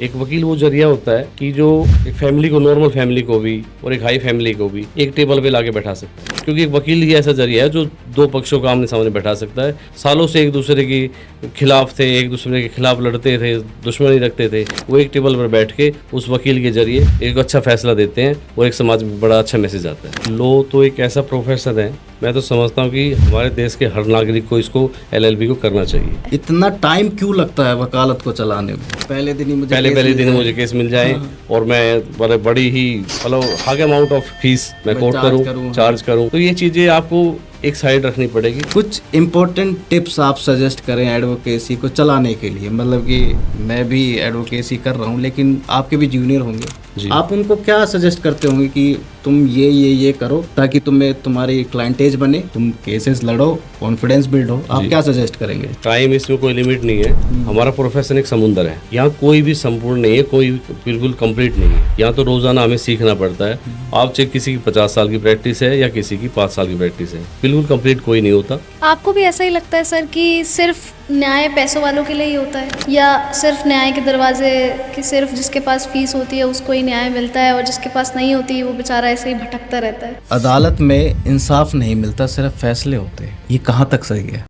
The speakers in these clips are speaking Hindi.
एक वकील वो जरिया होता है कि जो एक फैमिली को, नॉर्मल फैमिली को भी और एक हाई फैमिली को भी एक टेबल पे लाके बैठा सकता है, क्योंकि एक वकील ही ऐसा जरिया है जो दो पक्षों को आमने सामने बैठा सकता है। सालों से एक दूसरे के खिलाफ थे, एक दूसरे के खिलाफ लड़ते थे, दुश्मनी रखते थे, वो एक टेबल पर बैठ के उस वकील के जरिए एक अच्छा फैसला देते हैं और एक समाज में बड़ा अच्छा मैसेज आता है। लॉ तो एक ऐसा प्रोफेशन है, मैं तो समझता हूँ कि हमारे देश के हर नागरिक को इसको LLB को करना चाहिए। इतना टाइम क्यों लगता है वकालत को चलाने में? पहले दिन ही मुझे केस मिल जाए और मैं बड़ी ही मतलब हाई अमाउंट ऑफ फीस मैं कोट करूँ, चार्ज करूँ, तो ये चीज़ें आपको एक साइड रखनी पड़ेगी। कुछ इम्पोर्टेंट टिप्स आप सजेस्ट करें एडवोकेसी को चलाने के लिए, मतलब कि मैं भी एडवोकेसी कर रहा हूँ लेकिन आपके भी जूनियर होंगे, आप उनको क्या सजेस्ट करते होंगे कि तुम ये करो ताकि तुम्हारी क्लाइंटेज बने, तुम केसेस लड़ो, कॉन्फिडेंस बिल्ड हो, आप क्या सजेस्ट करेंगे? टाइम इसमें कोई लिमिट नहीं है। हमारा प्रोफेशन एक समुंदर है, यहाँ कोई भी संपूर्ण नहीं है, कोई बिल्कुल कंप्लीट नहीं है। यहाँ तो रोजाना हमें सीखना पड़ता है। आप चाहे किसी की 50 साल की प्रैक्टिस है या किसी की 5 साल की प्रैक्टिस है, बिल्कुल कंप्लीट कोई नहीं होता। आपको भी ऐसा ही लगता है सर कि सिर्फ न्याय पैसों वालों के लिए ही होता है, या सिर्फ न्याय के दरवाजे कि सिर्फ जिसके पास फीस होती है उसको ही न्याय मिलता है और जिसके पास नहीं होती वो बेचारा ऐसे ही भटकता रहता है? अदालत में इंसाफ नहीं मिलता, सिर्फ फैसले होते हैं, ये कहाँ तक सही है?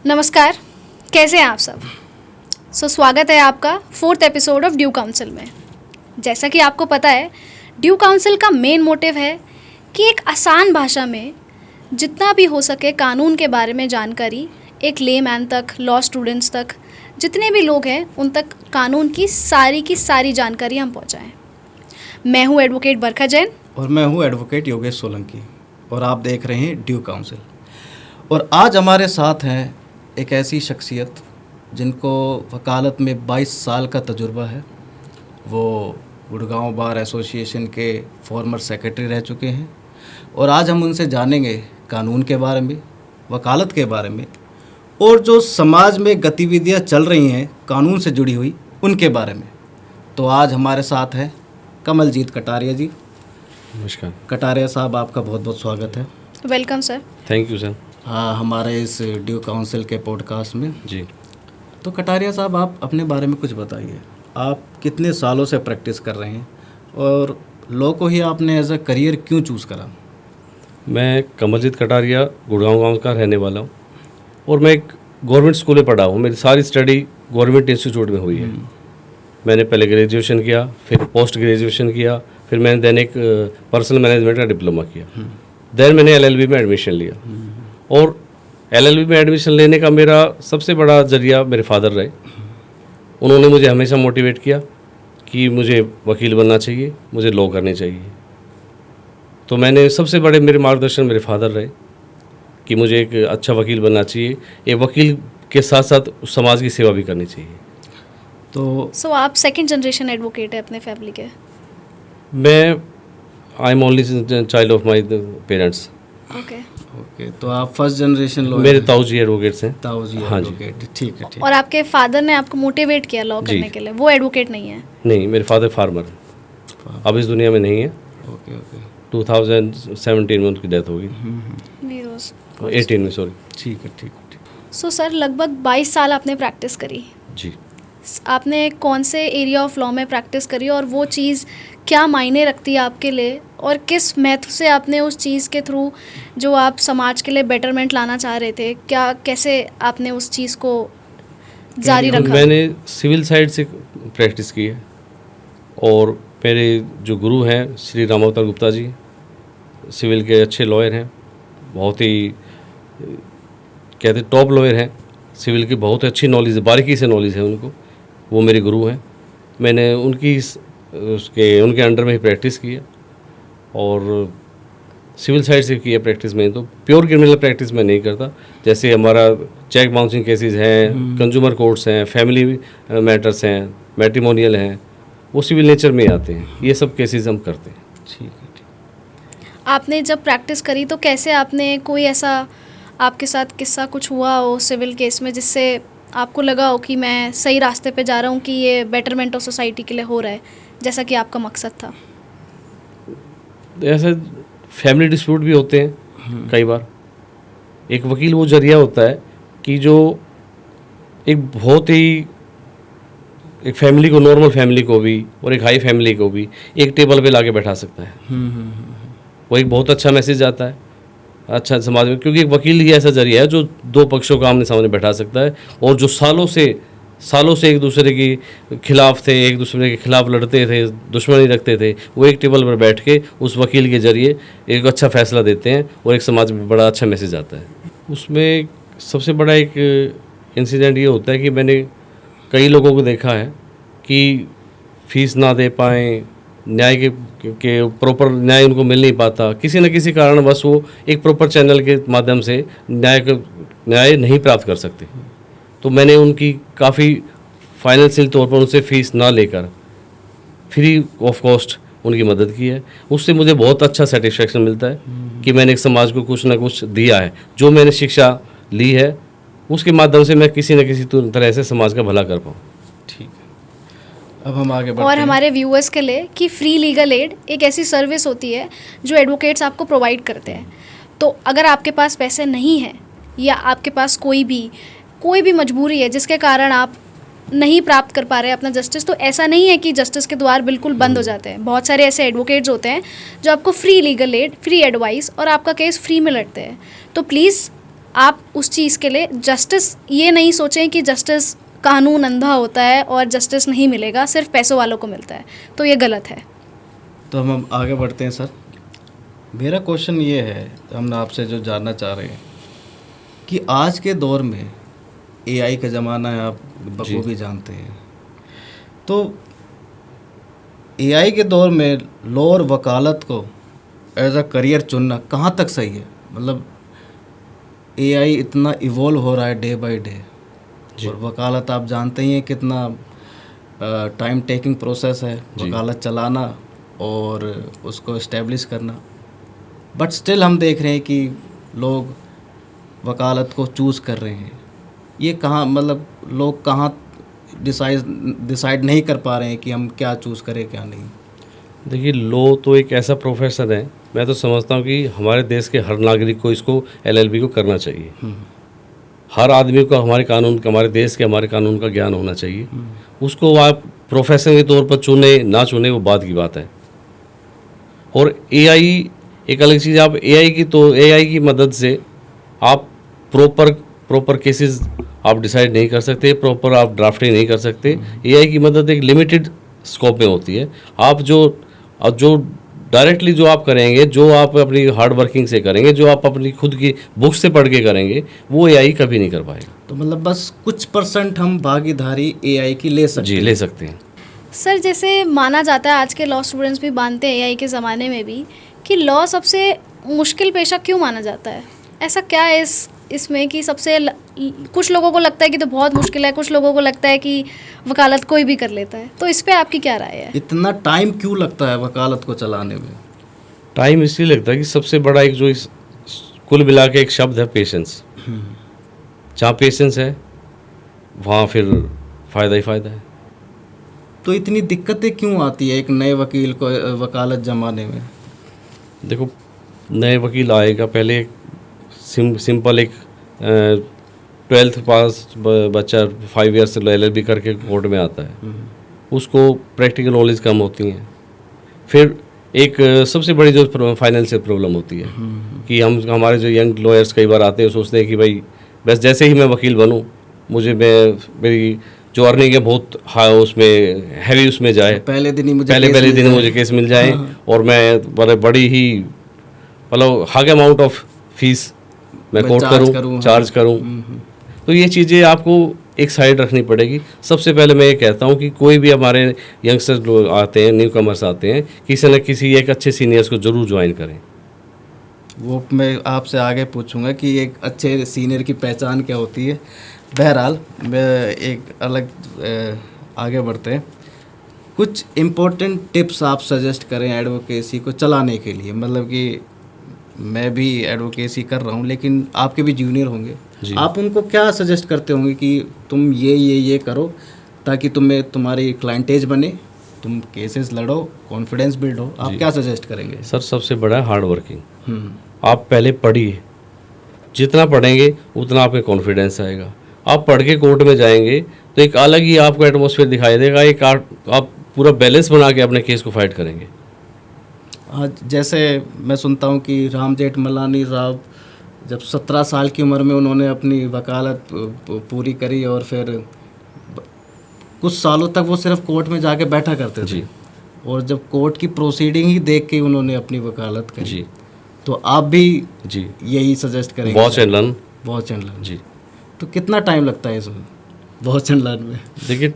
नमस्कार, कैसे हैं आप सब? स्वागत है आपका 4th episode of due council में। जैसा कि आपको पता है, ड्यू काउंसिल का मेन मोटिव है कि एक आसान भाषा में जितना भी हो सके कानून के बारे में जानकारी एक लेमैन तक, लॉ स्टूडेंट्स तक, जितने भी लोग हैं उन तक कानून की सारी जानकारी हम पहुंचाएं। मैं हूं एडवोकेट बरखा जैन और मैं हूं एडवोकेट योगेश सोलंकी और आप देख रहे हैं ड्यू काउंसिल। और आज हमारे साथ हैं एक ऐसी शख्सियत जिनको वकालत में 22 साल का तजुर्बा है। वो गुड़गांव बार एसोसिएशन के फॉर्मर सेक्रेटरी रह चुके हैं और आज हम उनसे जानेंगे कानून के बारे में, वकालत के बारे में और जो समाज में गतिविधियां चल रही हैं कानून से जुड़ी हुई उनके बारे में। तो आज हमारे साथ है कमलजीत कटारिया जी। नमस्कार कटारिया साहब, आपका बहुत बहुत स्वागत है। Welcome sir. Thank you sir. हाँ, हमारे इस ड्यू काउंसिल के पॉडकास्ट में जी। तो कटारिया साहब, आप अपने बारे में कुछ बताइए। आप कितने सालों से प्रैक्टिस कर रहे हैं और लॉ को ही आपने एज अ करियर क्यों चूज़ करा? मैं कमलजीत कटारिया गुड़गांव गांव का रहने वाला हूँ और मैं एक गवर्नमेंट स्कूल में पढ़ा हूँ। मेरी सारी स्टडी गवर्नमेंट इंस्टीट्यूट में हुई है। मैंने पहले ग्रेजुएशन किया, फिर पोस्ट ग्रेजुएशन किया, फिर मैंने देन एक पर्सनल मैनेजमेंट का डिप्लोमा किया, देन मैंने LLB में एडमिशन लिया। और LLB में एडमिशन लेने का मेरा सबसे बड़ा जरिया मेरे फादर रहे। उन्होंने मुझे हमेशा मोटिवेट किया कि मुझे वकील बनना चाहिए, मुझे लॉ करनी चाहिए। तो मैंने सबसे बड़े मेरे मार्गदर्शन मेरे फादर रहे कि मुझे एक अच्छा वकील बनना चाहिए, एक वकील के साथ साथ समाज की सेवा भी करनी चाहिए। तो आप सेकंड जनरेशन एडवोकेट है अपने फैमिली के? मैं I am only child of my parents. Okay, तो आप फर्स्ट जनरेशन लॉयर? मेरे ताऊ जी एडवोकेट्स हैं। ताऊ जी हाँ एडवोकेट, ठीक है। और आपके फादर ने आपको मोटिवेट किया लॉ करने के लिए? वो एडवोकेट नहीं है? नहीं, मेरे फादर फार्मर, अब इस दुनिया में नहीं है। ओके 2017 में उनकी डेथ हो गई, 18 में, सॉरी। ठीक है। सर, लगभग 22 साल आपने प्रैक्टिस करी जी। आपने कौन से एरिया ऑफ लॉ में प्रैक्टिस करी और वो चीज़ क्या मायने रखती है आपके लिए, और किस महत्व से आपने उस चीज़ के थ्रू जो आप समाज के लिए बेटरमेंट लाना चाह रहे थे, कैसे आपने उस चीज़ को जारी रखा? मैंने सिविल साइड से प्रैक्टिस की है और मेरे जो गुरु हैं श्री रामावतार गुप्ता जी, सिविल के अच्छे लॉयर हैं, बहुत ही कहते टॉप लॉयर हैं, सिविल की बहुत अच्छी नॉलेज है, बारीकी से नॉलेज है उनको। वो मेरे गुरु हैं। मैंने उनके अंडर में ही प्रैक्टिस की है और सिविल साइड से की है प्रैक्टिस में। तो प्योर क्रिमिनल प्रैक्टिस में नहीं करता। जैसे हमारा चेक बाउंसिंग केसेस हैं, कंज्यूमर कोर्ट्स हैं, फैमिली मैटर्स हैं, मैट्रिमोनियल हैं, वो सिविल नेचर में आते हैं। ये सब केसेस हम करते हैं। ठीक है। आपने जब प्रैक्टिस करी तो कैसे आपने, कोई ऐसा आपके साथ किस्सा कुछ हुआ हो सिविल केस में जिससे आपको लगा हो कि मैं सही रास्ते पे जा रहा हूँ, कि ये बेटरमेंट ऑफ सोसाइटी के लिए हो रहा है जैसा कि आपका मकसद था? ऐसे फैमिली डिस्प्यूट भी होते हैं कई बार, एक वकील वो जरिया होता है कि जो एक बहुत ही एक फैमिली को, नॉर्मल फैमिली को भी और एक हाई फैमिली को भी एक टेबल पे लाके बैठा सकता है। वो एक बहुत अच्छा मैसेज आता है अच्छा समाज में, क्योंकि एक वकील ही ऐसा जरिया है जो दो पक्षों को आमने सामने बैठा सकता है, और जो सालों से एक दूसरे के खिलाफ थे, एक दूसरे के खिलाफ लड़ते थे, दुश्मनी रखते थे, वो एक टेबल पर बैठ के उस वकील के जरिए एक अच्छा फैसला देते हैं और एक समाज में बड़ा अच्छा मैसेज आता है। उसमें सबसे बड़ा एक इंसिडेंट ये होता है कि मैंने कई लोगों को देखा है कि फीस ना दे पाएँ, न्याय के प्रॉपर न्याय उनको मिल नहीं पाता, किसी न किसी कारणवश वो एक प्रॉपर चैनल के माध्यम से न्याय नहीं प्राप्त कर सकते। तो मैंने उनकी काफ़ी फाइनेंशियल तौर पर उनसे फीस ना लेकर फ्री ऑफ कॉस्ट उनकी मदद की है। उससे मुझे बहुत अच्छा सेटिस्फेक्शन मिलता है कि मैंने एक समाज को कुछ ना कुछ दिया है। जो मैंने शिक्षा ली है उसके माध्यम से मैं किसी न किसी तरह से समाज का भला कर पाऊँ। ठीक है, अब हम आगे बढ़ते और हैं। हमारे व्यूअर्स के लिए कि फ्री लीगल एड एक ऐसी सर्विस होती है जो एडवोकेट्स आपको प्रोवाइड करते हैं। तो अगर आपके पास पैसे नहीं हैं या आपके पास कोई भी मजबूरी है जिसके कारण आप नहीं प्राप्त कर पा रहे हैं अपना जस्टिस, तो ऐसा नहीं है कि जस्टिस के द्वार बिल्कुल बंद हो जाते हैं। बहुत सारे ऐसे एडवोकेट्स होते हैं जो आपको free legal aid, free advice और आपका केस फ्री में लड़ते हैं। तो प्लीज़ आप उस चीज़ के लिए जस्टिस ये नहीं सोचें कि जस्टिस कानून अंधा होता है और जस्टिस नहीं मिलेगा, सिर्फ पैसों वालों को मिलता है, तो ये गलत है। तो हम आगे बढ़ते हैं सर। मेरा क्वेश्चन ये है, हम आपसे जो जानना चाह रहे हैं कि आज के दौर में एआई का ज़माना है, आप बखूबी जानते हैं, तो एआई के दौर में लॉ और वकालत को एज अ करियर चुनना कहाँ तक सही है? मतलब एआई इतना इवॉल्व हो रहा है डे बाय डे, और वकालत आप जानते ही हैं कितना टाइम टेकिंग प्रोसेस है वकालत चलाना और उसको इस्टेब्लिश करना। बट स्टिल हम देख रहे हैं कि लोग वकालत को चूज़ कर रहे हैं। ये कहाँ, मतलब लोग कहाँ डिसाइड नहीं कर पा रहे हैं कि हम क्या चूज़ करें क्या नहीं? देखिए, लॉ तो एक ऐसा प्रोफेशन है, मैं तो समझता हूँ कि हमारे देश के हर नागरिक को इसको एलएलबी को करना चाहिए। हर आदमी को हमारे देश के हमारे कानून का ज्ञान होना चाहिए। उसको आप प्रोफेशन के तौर पर चुने ना चुने वो बात की बात है। और एआई एक अलग चीज़। आप एआई की मदद से आप प्रॉपर केसेस आप डिसाइड नहीं कर सकते, प्रॉपर आप ड्राफ्टिंग नहीं कर सकते। एआई की मदद एक लिमिटेड स्कोप में होती है। आप जो डायरेक्टली जो आप करेंगे, जो आप अपनी हार्ड वर्किंग से करेंगे, जो आप अपनी खुद की बुक से पढ़ के करेंगे, वो एआई कभी नहीं कर पाएगा। तो मतलब बस कुछ % हम भागीदारी एआई की ले सकते जी, हैं। ले सकते हैं। सर, जैसे माना जाता है, आज के लॉ स्टूडेंट्स भी मानते हैं एआई के ज़माने में भी, कि लॉ सबसे मुश्किल पेशा क्यों माना जाता है? ऐसा क्या है इसमें कि कुछ लोगों को लगता है कि तो बहुत मुश्किल है, कुछ लोगों को लगता है कि वकालत कोई भी कर लेता है। तो इस पे आपकी क्या राय है? इतना टाइम क्यों लगता है वकालत को चलाने में? टाइम इसलिए लगता है कि सबसे बड़ा एक जो कुल मिला के एक शब्द है पेशेंस। जहाँ पेशेंस है वहाँ फिर फ़ायदा ही फ़ायदा है। तो इतनी दिक्कतें क्यों आती है एक नए वकील को वकालत जमाने में? देखो, नए वकील आएगा, पहले सिंपल एक 12th पास बच्चा 5 ईयर से एलएलबी करके कोर्ट में आता है, उसको प्रैक्टिकल नॉलेज कम होती हैं। फिर एक सबसे बड़ी जो फाइनेंशियल प्रॉब्लम होती है कि हमारे जो यंग लॉयर्स कई बार आते हैं, सोचते हैं कि भाई बस जैसे ही मैं वकील बनूं, मेरी जो अर्निंग है बहुत हाई, उसमें हैवी उसमें जाए, पहले दिन ही मुझे केस मिल जाए और मैं बड़ी ही मतलब हाई अमाउंट ऑफ फीस मैं कोर्ट करूं, चार्ज करूं। तो ये चीज़ें आपको एक साइड रखनी पड़ेगी। सबसे पहले मैं ये कहता हूँ कि कोई भी हमारे यंगस्टर्स लोग आते हैं, न्यू कमर्स आते हैं, किसी न किसी एक अच्छे सीनियर्स को ज़रूर ज्वाइन करें। वो मैं आपसे आगे पूछूंगा कि एक अच्छे सीनियर की पहचान क्या होती है। बहरहाल मैं एक अलग आगे बढ़ते हैं। कुछ इम्पोर्टेंट टिप्स आप सजेस्ट करें एडवोकेसी को चलाने के लिए। मतलब कि मैं भी एडवोकेसी कर रहा हूँ, लेकिन आपके भी जूनियर होंगे, आप उनको क्या सजेस्ट करते होंगे कि तुम ये करो ताकि तुम्हारी क्लाइंटेज बने, तुम केसेस लड़ो, कॉन्फिडेंस बिल्ड हो? आप क्या सजेस्ट करेंगे? सर, सबसे बड़ा है हार्ड वर्किंग। आप पहले पढ़िए, जितना पढ़ेंगे उतना आपके कॉन्फिडेंस आएगा। आप पढ़ के कोर्ट में जाएंगे तो एक अलग ही आपको एटमॉस्फेयर दिखाई देगा, एक आप पूरा बैलेंस बना के अपने केस को फाइट करेंगे। आज जैसे मैं सुनता हूँ कि राम जेठमलानी साहब जब 17 साल की उम्र में उन्होंने अपनी वकालत पूरी करी और फिर कुछ सालों तक वो सिर्फ कोर्ट में जाके बैठा करते थे जी। और जब कोर्ट की प्रोसीडिंग ही देख के उन्होंने अपनी वकालत करी। जी तो आप भी जी यही सजेस्ट करेंगे? Watch and learn. Watch and learn. जी। तो कितना टाइम लगता है इसमें वॉच एंड लर्न में? देखिए,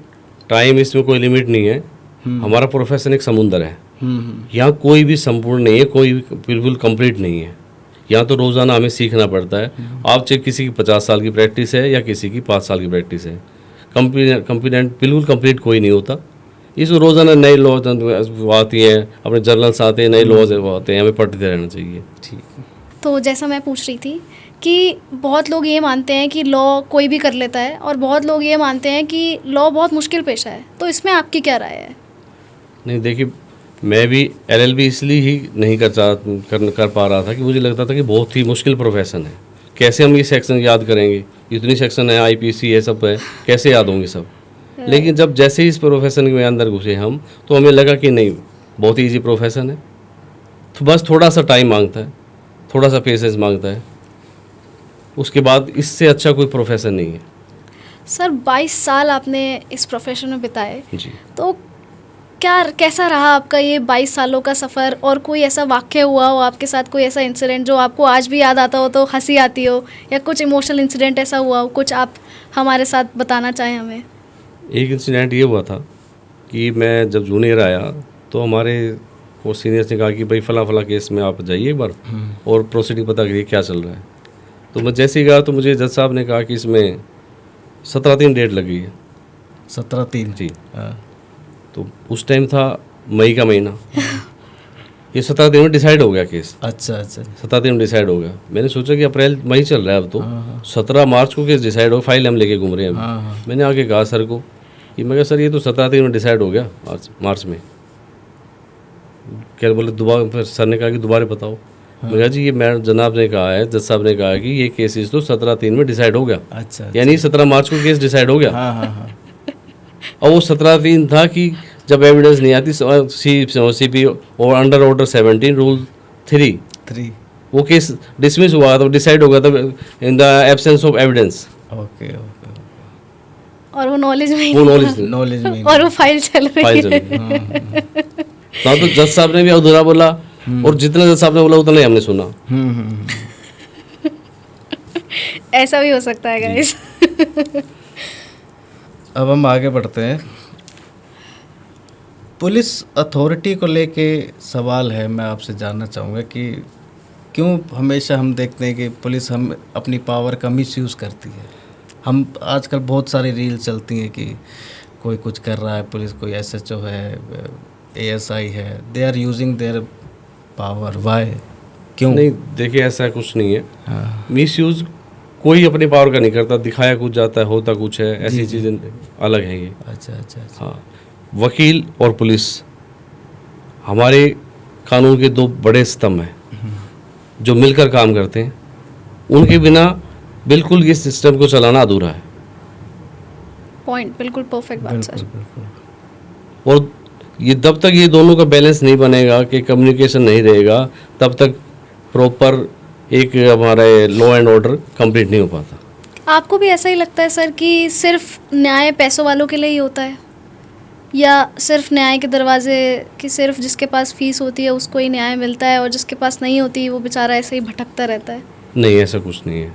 टाइम इसमें कोई लिमिट नहीं है। हमारा प्रोफेशन एक समुंदर है। हम्म। यहाँ कोई भी संपूर्ण नहीं है, कोई भी बिल्कुल कंप्लीट नहीं है। यहाँ तो रोज़ाना हमें सीखना पड़ता है। आप चाहे किसी की 50 साल की प्रैक्टिस है या किसी की 5 साल की प्रैक्टिस है, कंप्लीट बिल्कुल कंप्लीट कोई नहीं होता। इस रोज़ाना नए लॉ आती हैं, अपने जर्नल्स आते हैं, नए लॉज आते हैं, हमें पढ़ते रहना चाहिए। ठीक है। तो जैसा मैं पूछ रही थी कि बहुत लोग ये मानते हैं कि लॉ कोई भी कर लेता है और बहुत लोग ये मानते हैं कि लॉ बहुत मुश्किल पेशा है, तो इसमें आपकी क्या राय है? नहीं, देखिए, मैं भी LLB इसलिए ही नहीं कर पा रहा था कि मुझे लगता था कि बहुत ही मुश्किल प्रोफेशन है। कैसे हम ये सेक्शन याद करेंगे, इतनी सेक्शन है, IPC है, सब है, कैसे याद होंगे सब। लेकिन जब जैसे ही इस प्रोफेशन में अंदर घुसे हम, तो हमें लगा कि नहीं, बहुत ही ईजी प्रोफेशन है। तो बस थोड़ा सा टाइम मांगता है, थोड़ा सा पेशेंस मांगता है, उसके बाद इससे अच्छा कोई प्रोफेशन नहीं है। सर 22 साल आपने इस प्रोफेशन में बिताए, जी। तो कैसा रहा आपका ये 22 सालों का सफ़र? और कोई ऐसा वाक़या हुआ हो आपके साथ, कोई ऐसा इंसिडेंट जो आपको आज भी याद आता हो तो हंसी आती हो, या कुछ इमोशनल इंसिडेंट ऐसा हुआ हो, कुछ आप हमारे साथ बताना चाहें हमें? एक इंसिडेंट ये हुआ था कि मैं जब जूनियर आया तो हमारे को सीनियर्स ने कहा कि भाई फला केस में आप जाइए एक बार और प्रोसीडिंग पता करिए क्या चल रहा है। तो मैं जैसे ही गया तो मुझे जज साहब ने कहा कि इसमें 17/3 डेट लगी है। 17/3 जी। हाँ। तो उस टाइम था मई का महीना। ये 17/3 में डिसाइड हो गया केस। अच्छा अच्छा। 17/3 में डिसाइड हो गया। मैंने सोचा कि अप्रैल मई चल रहा है अब तो, 17 मार्च को केस डिसाइड हो, फाइल हम लेके घूम रहे हैं अभी। हाँ। मैंने आके कहा सर को कि मैं कहा सर ये तो 17/3 में डिसाइड हो गया मार्च में। क्या बोले दोबारा, फिर सर ने कहा कि दोबारा बताओ। मैं कहा जी ये मैडम जनाब ने कहा है, जज साहब ने कहा कि ये केसेस तो 17/3 में डिसाइड हो गया। अच्छा। यानी 17 मार्च को केस डिसाइड हो गया। हाँ हाँ हाँ। और वो 17/3 था कि जब एविडेंस नहीं आती CP और अंडर ऑर्डर 17 रूल 3 वो केस डिसमिस हुआ था, डिसाइड हो गया था in the absence of evidence. Okay okay. और वो नॉलेज में ही वो नहीं था। नॉलेज में और वो फाइल चल रही फाइल चल है। रही ना, तो जज साहब ने भी अधूरा बोला और जितना जज साहब ने बोला उतना ही हमने सुना। ऐसा भी हो सकता है गाइस। अब हम आगे बढ़ते हैं। पुलिस अथॉरिटी को लेके सवाल है, मैं आपसे जानना चाहूँगा कि क्यों हमेशा हम देखते हैं कि पुलिस हम अपनी पावर का मिसयूज़ करती है। हम आजकल बहुत सारी रील चलती हैं कि कोई कुछ कर रहा है, पुलिस कोई SHO है, ASI है, they are using their power. Why? क्यों? नहीं, देखिए ऐसा कुछ नहीं है। हाँ। मिस यूज़ कोई अपनी पावर का नहीं करता, दिखाया कुछ जाता है, होता कुछ है, ऐसी चीज़ें अलग है ये। अच्छा अच्छा अच्छा। हाँ, वकील और पुलिस हमारे कानून के 2 बड़े स्तंभ हैं जो मिलकर काम करते हैं। उनके बिना बिल्कुल ये सिस्टम को चलाना अधूरा है। पॉइंट बिल्कुल परफेक्ट बात सर। बिल्कुल। और ये जब तक ये दोनों का बैलेंस नहीं बनेगा, कि कम्युनिकेशन नहीं रहेगा, तब तक प्रॉपर एक हमारा लॉ एंड ऑर्डर कंप्लीट नहीं हो पाता। आपको भी ऐसा ही लगता है सर कि सिर्फ न्याय पैसों वालों के लिए ही होता है, या सिर्फ न्याय के दरवाजे कि सिर्फ जिसके पास फीस होती है उसको ही न्याय मिलता है और जिसके पास नहीं होती वो बेचारा ऐसे ही भटकता रहता है? नहीं, ऐसा कुछ नहीं है।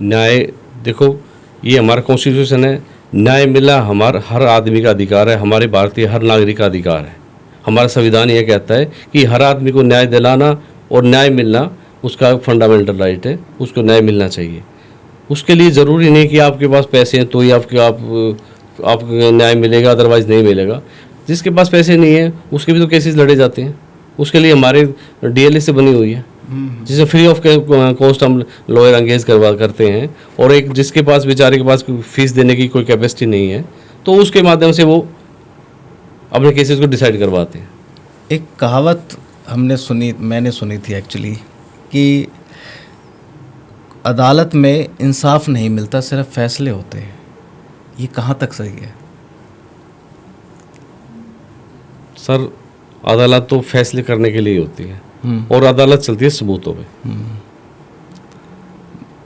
न्याय देखो, ये हमारा कॉन्स्टिट्यूशन है, न्याय मिलना हर आदमी का अधिकार है, हमारे भारतीय हर नागरिक का अधिकार है। हमारा संविधान ये कहता है कि हर आदमी को न्याय दिलाना और न्याय मिलना उसका फंडामेंटल राइट है, उसको न्याय मिलना चाहिए। उसके लिए ज़रूरी नहीं कि आपके पास पैसे हैं तो ही आपको न्याय मिलेगा, अदरवाइज़ नहीं मिलेगा। जिसके पास पैसे नहीं है उसके भी तो केसेस लड़े जाते हैं। उसके लिए हमारे DLA से बनी हुई है, जिसे फ्री ऑफ कॉस्ट हम लॉयर एंगेज करते हैं। और एक जिसके पास बेचारे के पास फीस देने की कोई कैपेसिटी नहीं है तो उसके माध्यम से वो अपने केसेस को डिसाइड करवाते हैं। एक कहावत मैंने सुनी थी एक्चुअली कि अदालत में इंसाफ नहीं मिलता, सिर्फ फैसले होते हैं, ये कहाँ तक सही है? सर अदालत तो फैसले करने के लिए ही होती है और अदालत चलती है सबूतों पे।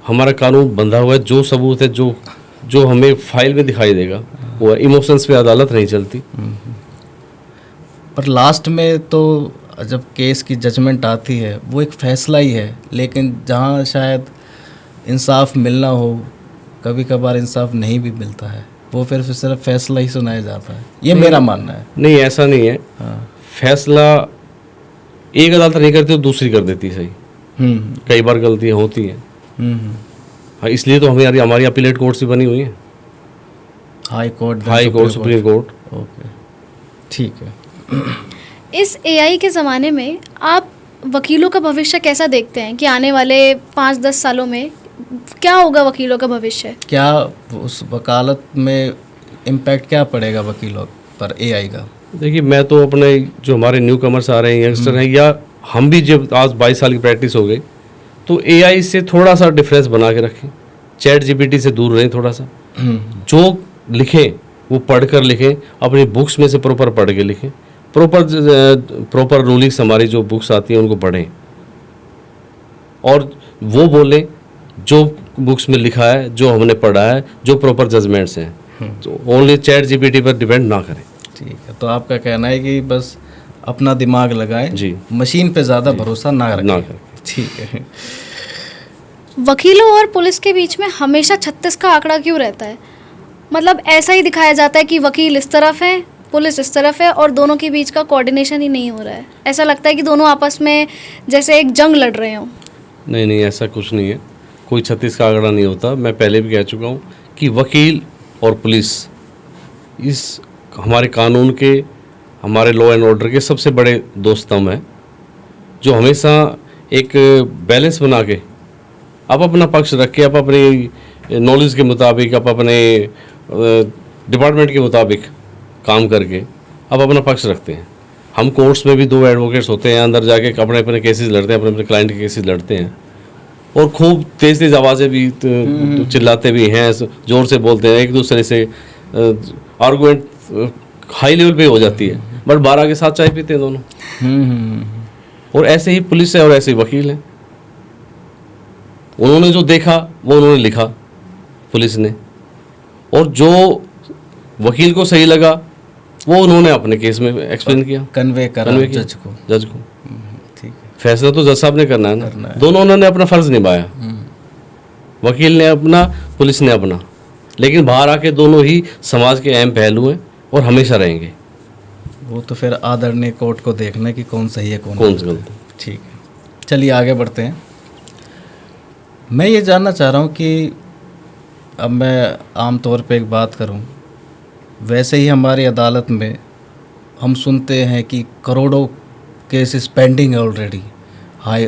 हमारा कानून बंधा हुआ है, जो सबूत है, जो जो हमें फाइल में दिखाई देगा वो है। इमोशंस पे अदालत नहीं चलती। पर लास्ट में तो जब केस की जजमेंट आती है वो एक फ़ैसला ही है, लेकिन जहाँ शायद इंसाफ मिलना हो, कभी कभार इंसाफ नहीं भी मिलता है, वो फिर सिर्फ फैसला ही सुनाया जाता है। ये मेरा मानना है। नहीं, ऐसा नहीं है। हाँ। फैसला एक अदालत नहीं करती तो दूसरी कर देती है। सही, कई बार गलतियाँ होती हैं। हाँ, इसलिए तो हमारी अपीलेट कोर्ट से बनी हुई है, high court, supreme court. Okay, ठीक है। इस एआई के ज़माने में आप वकीलों का भविष्य कैसा देखते हैं कि आने वाले 5-10 सालों में क्या होगा वकीलों का भविष्य? क्या उस वकालत में इम्पैक्ट क्या पड़ेगा वकीलों पर एआई का? देखिए, मैं तो अपने जो हमारे न्यू कमर्स आ रहे हैं, यंगस्टर हैं, या हम भी जब आज 22 साल की प्रैक्टिस हो गई, तो एआई से थोड़ा सा डिफरेंस बना के रखें। चैट जीपीटी से दूर रहें थोड़ा सा। जो लिखें वो पढ़ कर लिखें, अपनी बुक्स में से प्रॉपर पढ़ के लिखें। प्रॉपर रूलिंग्स हमारी जो बुक्स आती हैं उनको पढ़ें और वो बोलें जो बुक्स में लिखा है, जो हमने पढ़ा है, जो प्रॉपर जजमेंट्स हैं। तो ओनली चैट जीपीटी पर डिपेंड ना करें। ठीक है, तो आपका कहना है कि बस अपना दिमाग लगाएं जी, मशीन पे ज़्यादा भरोसा ना रखें। करें। ठीक है। वकीलों और पुलिस के बीच में हमेशा 36 का आंकड़ा क्यों रहता है? मतलब ऐसा ही दिखाया जाता है कि वकील इस तरफ है, पुलिस इस तरफ है और दोनों के बीच का कोऑर्डिनेशन ही नहीं हो रहा है। ऐसा लगता है कि दोनों आपस में जैसे एक जंग लड़ रहे हों। नहीं, ऐसा कुछ नहीं है। कोई 36 का आंकड़ा नहीं होता। मैं पहले भी कह चुका हूँ कि वकील और पुलिस इस हमारे कानून के, हमारे लॉ एंड ऑर्डर के सबसे बड़े दो स्तंभ हैं, जो हमेशा एक बैलेंस बना के आप अपना पक्ष रख के, आप अपनी नॉलेज के मुताबिक, आप अपने डिपार्टमेंट के मुताबिक काम करके आप अपना पक्ष रखते हैं। हम कोर्ट्स में भी 2 एडवोकेट्स होते हैं, अंदर जाके अपने अपने केसेस लड़ते हैं, अपने अपने क्लाइंट के केसेस लड़ते हैं और खूब तेज़ तेज़ आवाज़ें भी चिल्लाते भी हैं, ज़ोर से बोलते हैं, एक दूसरे से आर्गुमेंट हाई लेवल पे हो जाती है, बट 12 के साथ चाय पीते हैं दोनों। और ऐसे ही पुलिस है और ऐसे ही वकील हैं। उन्होंने जो देखा वो उन्होंने लिखा पुलिस ने, और जो वकील को सही लगा वो उन्होंने अपने केस में एक्सप्लेन किया, कन्वे करा जज को। ठीक है, फैसला तो जज साहब ने करना है ना। दोनों उन्होंने अपना फर्ज निभाया, वकील ने अपना, पुलिस ने अपना, लेकिन बाहर आके दोनों ही समाज के अहम पहलू हैं और हमेशा रहेंगे। वो तो फिर आदरणीय कोर्ट को देखना है कि कौन सही है कौन गलत है। ठीक है, चलिए आगे बढ़ते हैं। मैं ये जानना चाह रहा हूँ कि अब मैं आम तौर पे एक बात करूँ, वैसे ही हमारी अदालत में हम सुनते हैं कि करोड़ों केसेस पेंडिंग है ऑलरेडी।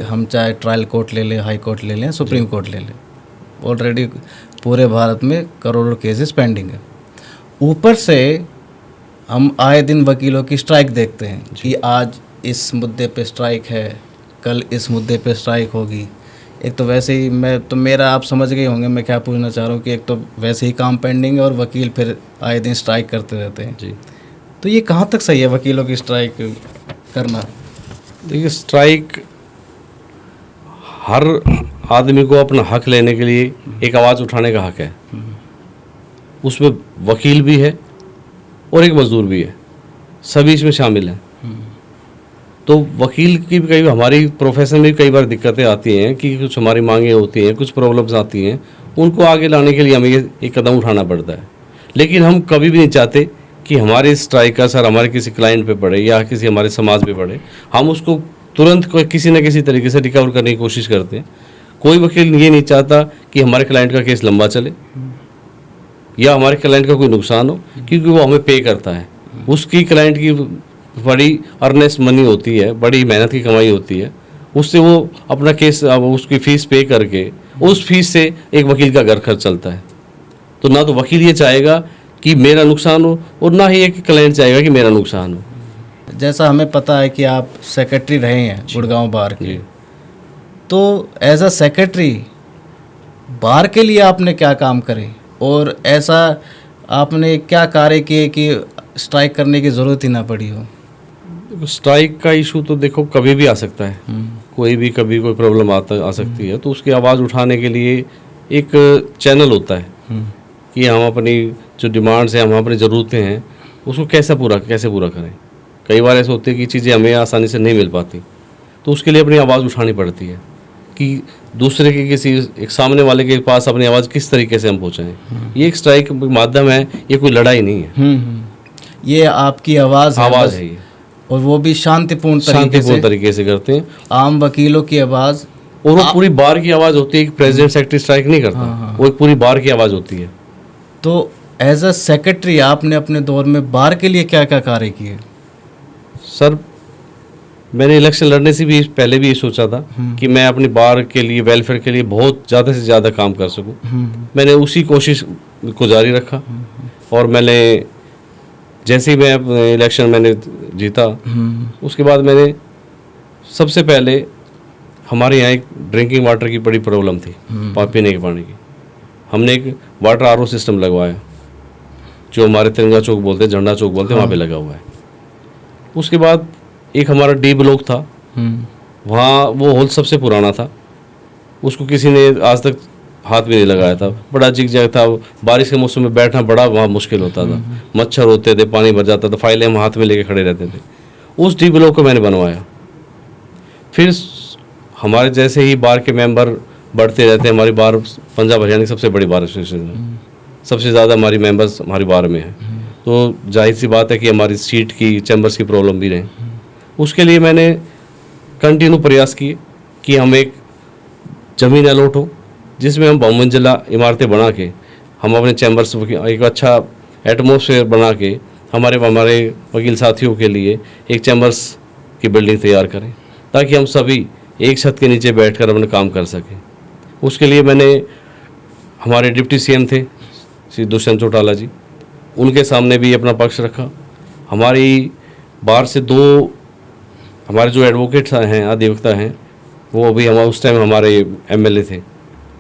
हम चाहे ट्रायल कोर्ट ले लें, हाई कोर्ट ले लें, सुप्रीम कोर्ट ले लें, ऑलरेडी पूरे भारत में करोड़ों केसेस पेंडिंग है। ऊपर से हम आए दिन वकीलों की स्ट्राइक देखते हैं कि आज इस मुद्दे पे स्ट्राइक है, कल इस मुद्दे पे स्ट्राइक होगी। एक तो वैसे ही मेरा आप समझ गए होंगे मैं क्या पूछना चाह रहा हूँ कि एक तो वैसे ही काम पेंडिंग है और वकील फिर आए दिन स्ट्राइक करते रहते हैं। जी, तो ये कहाँ तक सही है वकीलों की स्ट्राइक करना? देखिए, स्ट्राइक हर आदमी को अपना हक लेने के लिए एक आवाज़ उठाने का हक है। उसमें वकील भी है और एक मजदूर भी है, सभी इसमें शामिल हैं। तो वकील की भी कई, हमारी प्रोफेशन में भी कई बार दिक्कतें आती हैं कि कुछ हमारी मांगें होती हैं, कुछ प्रॉब्लम्स आती हैं, उनको आगे लाने के लिए हमें एक कदम उठाना पड़ता है। लेकिन हम कभी भी नहीं चाहते कि हमारे स्ट्राइक का असर हमारे किसी क्लाइंट पे पड़े या किसी हमारे समाज पे पड़े। हम उसको तुरंत किसी न किसी तरीके से रिकवर करने की कोशिश करते हैं। कोई वकील ये नहीं चाहता कि हमारे क्लाइंट का केस लंबा चले या हमारे क्लाइंट का कोई नुकसान हो, क्योंकि वो हमें पे करता है। उसकी क्लाइंट की बड़ी अर्नेस्ट मनी होती है, बड़ी मेहनत की कमाई होती है, उससे वो अपना केस, उसकी फ़ीस पे करके उस फीस से एक वकील का घर खर्च चलता है। तो ना तो वकील ये चाहेगा कि मेरा नुकसान हो और ना ही एक क्लाइंट चाहेगा कि मेरा नुकसान हो। जैसा हमें पता है कि आप सेक्रेटरी रहे हैं गुड़गांव बार के, तो एज अ सेक्रेटरी बार के लिए आपने क्या काम करे और ऐसा आपने क्या कार्य किए कि स्ट्राइक करने की ज़रूरत ही ना पड़ी हो? स्ट्राइक का इशू तो देखो कभी भी आ सकता है, कोई भी कभी कोई प्रॉब्लम आ सकती है, तो उसकी आवाज़ उठाने के लिए एक चैनल होता है कि हम अपनी जो डिमांड्स हैं, हम अपनी ज़रूरतें हैं, उसको कैसे पूरा करें। कई बार ऐसे होते हैं कि चीज़ें हमें आसानी से नहीं मिल पाती, तो उसके लिए अपनी आवाज़ उठानी पड़ती है कि दूसरे के किसी एक सामने वाले के पास अपनी आवाज़ किस तरीके से हम पहुँचाएँ। ये एक स्ट्राइक माध्यम है, ये कोई लड़ाई नहीं है। ये आपकी आवाज़ आवाज़ है ये, और वो भी शांतिपूर्ण तरीके से करते हैं। आम वकीलों की आवाज़, और वो पूरी बार की आवाज़ होती है। प्रेसिडेंट सेक्रेटरी स्ट्राइक नहीं करता, वो एक पूरी बार की आवाज़ होती है। तो एज अ सेक्रेटरी आपने अपने दौर में बार के लिए क्या क्या कार्य किए? सर, मैंने इलेक्शन लड़ने से भी पहले भी ये सोचा था कि मैं अपनी बार के लिए, वेलफेयर के लिए बहुत ज़्यादा से ज़्यादा काम कर सकूं। मैंने उसी कोशिश को जारी रखा और मैंने जैसे ही मैं इलेक्शन मैंने जीता, उसके बाद मैंने सबसे पहले, हमारे यहाँ एक ड्रिंकिंग वाटर की बड़ी प्रॉब्लम थी, पीने के पानी की। हमने एक वाटर आरओ सिस्टम लगवाया, जो हमारे तिरंगा चौक बोलते हैं, झंडा चौक बोलते हैं, वहाँ पे लगा हुआ है। उसके बाद एक हमारा डी ब्लॉक था, वहाँ वो हॉल सबसे पुराना था, उसको किसी ने आज तक हाथ भी नहीं लगाया था। बड़ा जिग-जैग था, बारिश के मौसम में बैठना बड़ा वहाँ मुश्किल होता था, मच्छर होते थे, पानी भर जाता था, फाइलें हम हाथ में लेके खड़े रहते थे। उस डी ब्लॉक को मैंने बनवाया। फिर हमारे जैसे ही बार के मेंबर बढ़ते रहते हैं, हमारी बार पंजाब हरियाणा की सबसे बड़ी बार एसोसिएशन है, सबसे ज़्यादा हमारी मेंबर्स हमारी बार में हैं, तो जाहिर सी बात है कि हमारी सीट की, चैम्बर्स की प्रॉब्लम भी रहे। उसके लिए मैंने कंटिन्यू प्रयास किए कि हम एक ज़मीन अलॉट हो, जिसमें हम बहुमंजिला इमारतें बना के, हम अपने चैम्बर्स एक अच्छा एटमॉस्फेयर बना के हमारे वकील साथियों के लिए एक चैम्बर्स की बिल्डिंग तैयार करें, ताकि हम सभी एक छत के नीचे बैठकर अपना काम कर सकें। उसके लिए मैंने, हमारे डिप्टी सीएम थे श्री दुष्यंत चौटाला जी, उनके सामने भी अपना पक्ष रखा। हमारी बार से दो हमारे जो एडवोकेट हैं, अधिवक्ता हैं, वो भी हमारे उस टाइम हमारे एमएलए थे,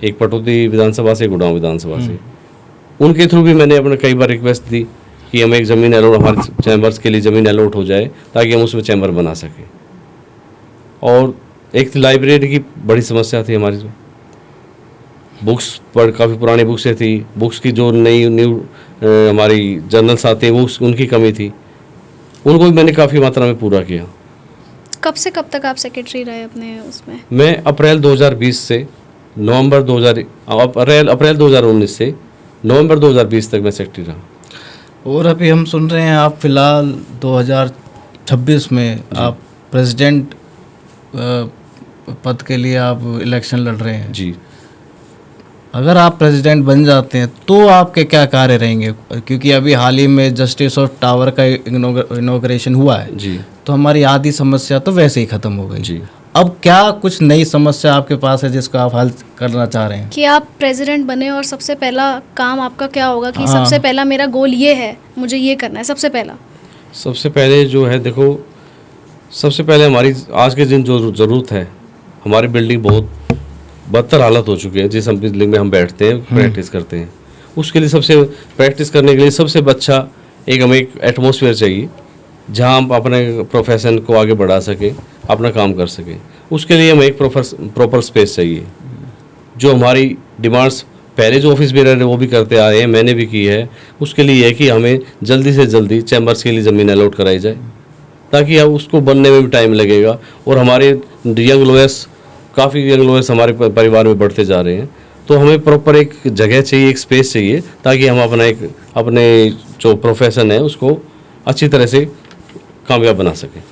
एक पटौदी विधानसभा से, गुड़गांव विधानसभा से। उनके थ्रू भी मैंने अपने कई बार रिक्वेस्ट दी कि हमें एक ज़मीन अलॉट, हमारे चैम्बर्स के लिए ज़मीन अलॉट हो जाए, ताकि हम उसमें चैम्बर बना सकें। और एक लाइब्रेरी की बड़ी समस्या थी हमारी, जो बुक्स पर काफ़ी पुरानी बुक्सें थी, बुक्स की जो न्यू हमारी जर्नल्स आते हैं, वो उनकी कमी थी, उनको भी मैंने काफ़ी मात्रा में पूरा किया। कब से कब तक आप सेक्रेटरी रहे अपने उसमें? मैं अप्रैल 2020 से अप्रैल 2019 से नवंबर 2020 तक मैं सेक्रेटरी रहा। और अभी हम सुन रहे हैं आप फिलहाल 2026 में आप प्रेसिडेंट पद के लिए आप इलेक्शन लड़ रहे हैं जी। अगर आप प्रेसिडेंट बन जाते हैं तो आपके क्या कार्य रहेंगे? क्योंकि अभी हाल ही में जस्टिस ऑफ टावर का इनॉग्रेशन हुआ है जी, तो हमारी आधी समस्या तो वैसे ही ख़त्म हो गई जी। अब क्या कुछ नई समस्या आपके पास है जिसको आप हल करना चाह रहे हैं? कि आप प्रेसिडेंट बने और सबसे पहला काम आपका क्या होगा कि हाँ। सबसे पहला मेरा गोल ये है, मुझे ये करना है सबसे पहला? सबसे पहले जो है, देखो, सबसे पहले हमारी आज के दिन जो ज़रूरत है, हमारी बिल्डिंग बहुत बदतर हालत हो चुकी है, जिस हम बिल्डिंग में हम बैठते हैं, प्रैक्टिस करते हैं, उसके लिए सबसे प्रैक्टिस करने के लिए सबसे अच्छा हमें एक एटमॉस्फेयर चाहिए, जहां हम अपने प्रोफेशन को आगे बढ़ा सकें, अपना काम कर सकें। उसके लिए हमें एक प्रॉपर स्पेस चाहिए। जो हमारी डिमांड्स पहले जो ऑफिस बेरर है वो भी करते आ रहे हैं, मैंने भी की है, उसके लिए है कि हमें जल्दी से जल्दी चैम्बर्स के लिए ज़मीन अलॉट कराई जाए, ताकि अब उसको बनने में भी टाइम लगेगा। और हमारे यंग लॉयर्स, काफ़ी यंग लॉयर्स हमारे परिवार में बढ़ते जा रहे हैं, तो हमें प्रॉपर एक जगह चाहिए, एक स्पेस चाहिए, ताकि हम अपने जो प्रोफेशन है उसको अच्छी तरह से कामयाब बना सकें।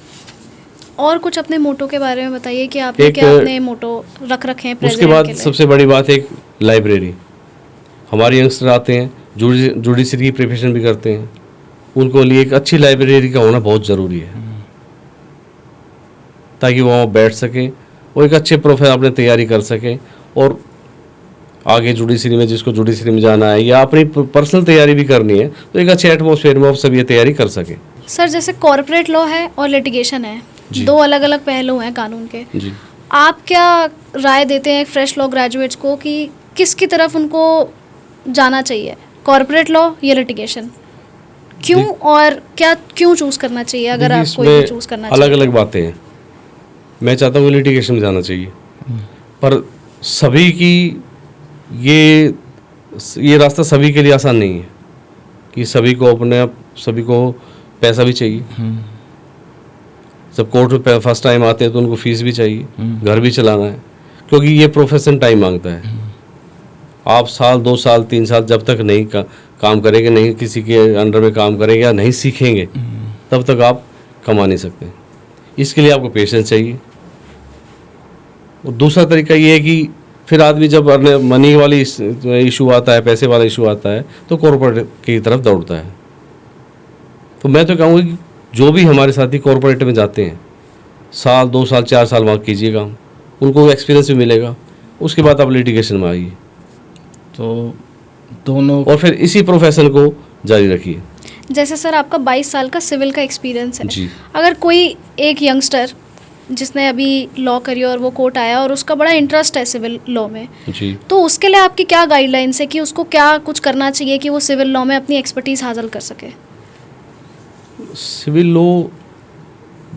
और कुछ अपने मोटो के बारे में बताइए कि आपने क्या अपने मोटो रख रखे हैं उसके प्रेसिडेंट बाद के लिए? सबसे बड़ी बात है एक लाइब्रेरी। हमारे यंगस्टर आते हैं, जुडिशरी की प्रिपरेशन भी करते हैं, उनको लिए एक अच्छी लाइब्रेरी का होना बहुत ज़रूरी है, ताकि वो वहाँ बैठ सकें और एक अच्छे प्रोफेसर अपने तैयारी कर सकें, और आगे जुडिशरी में, जिसको जुडिशरी में जाना है या अपनी पर्सनल तैयारी भी करनी है, तो एक अच्छे एटमॉस्फेयर में आप सब ये तैयारी कर सकें। सर, जैसे कॉर्पोरेट लॉ है और लिटिगेशन है, दो अलग अलग पहलू हैं कानून के। जी। आप क्या राय देते हैं फ्रेश लॉ ग्रेजुएट्स को कि किसकी तरफ उनको जाना चाहिए, कॉर्पोरेट लॉ या लिटिगेशन? क्यों और क्या क्यों चूज़ करना चाहिए अगर देखिए, आप कोई भी इसमें चूज़ करना अलग चाहिए? अलग बातें हैं। मैं चाहता हूँ लिटिगेशन में जाना चाहिए, पर सभी की ये रास्ता सभी के लिए आसान नहीं है कि सभी को पैसा भी चाहिए। जब कोर्ट में फर्स्ट टाइम आते हैं तो उनको फीस भी चाहिए, घर भी चलाना है, क्योंकि ये प्रोफेशन टाइम मांगता है। आप साल 2 साल 3 साल जब तक नहीं काम करेंगे, नहीं किसी के अंडर में काम करेंगे या नहीं सीखेंगे, तब तक आप कमा नहीं सकते। इसके लिए आपको पेशेंस चाहिए। और दूसरा तरीका ये है कि फिर आदमी जब मनी वाली इशू आता है, पैसे वाला इशू आता है, तो कॉर्पोरेट की तरफ दौड़ता है। तो मैं तो कहूँगा कि जो भी हमारे साथी कॉर्पोरेट में जाते हैं, साल 2 साल 4 साल वहाँ कीजिए काम, उनको एक्सपीरियंस भी मिलेगा। उसके बाद आप लिटिगेशन में आइए, तो दोनों और फिर इसी प्रोफेशन को जारी रखिए। जैसे सर आपका 22 साल का सिविल का एक्सपीरियंस है, जी। अगर कोई एक यंगस्टर जिसने अभी लॉ करी और वो कोर्ट आया और उसका बड़ा इंटरेस्ट है सिविल लॉ में, जी। तो उसके लिए आपकी क्या गाइडलाइंस है कि उसको क्या कुछ करना चाहिए कि वो सिविल लॉ में अपनी एक्सपर्टीज हासिल कर सके? सिविल लॉ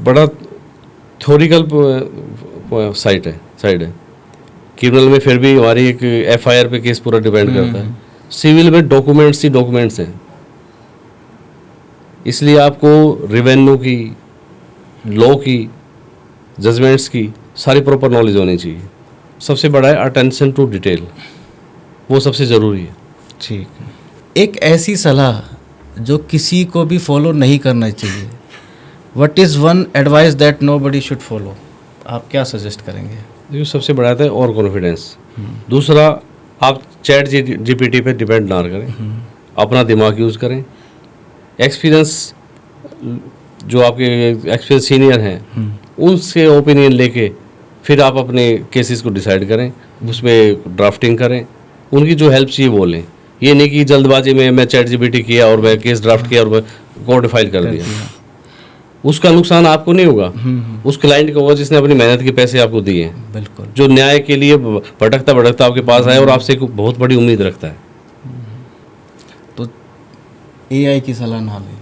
बड़ा थ्योरिकल साइड है। क्रिमिनल में फिर भी हमारी एक एफआईआर पे केस पूरा डिपेंड करता है। सिविल में डॉक्यूमेंट्स ही डॉक्यूमेंट्स हैं, इसलिए आपको रेवेन्यू की, लॉ की, जजमेंट्स की सारी प्रॉपर नॉलेज होनी चाहिए। सबसे बड़ा है अटेंशन टू डिटेल, वो सबसे ज़रूरी है। ठीक है। एक ऐसी सलाह जो किसी को भी फॉलो नहीं करना चाहिए, what is one advice that nobody should follow, आप क्या सजेस्ट करेंगे? देखिए, सबसे बड़ा आता है और कॉन्फिडेंस। दूसरा, आप चैट जीपीटी पे डिपेंड ना करें, अपना दिमाग यूज़ करें। एक्सपीरियंस, जो आपके एक्सपीरियंस सीनियर हैं, उनसे ओपिनियन लेके फिर आप अपने केसेस को डिसाइड करें, उसमें ड्राफ्टिंग करें, उनकी जो हेल्प चाहिए वो लें। ये नहीं कि जल्दबाजी में मैं चैट जीपीटी किया और मैं केस ड्राफ्ट किया और मैं कोर्ट फाइल कर दिया। उसका नुकसान आपको नहीं होगा, उस क्लाइंट को होगा जिसने अपनी मेहनत के पैसे आपको दिए हैं, बिल्कुल, जो न्याय के लिए भटकता भटकता आपके पास आया और आपसे एक बहुत बड़ी उम्मीद रखता है। तो एआई की सलाह ना लें,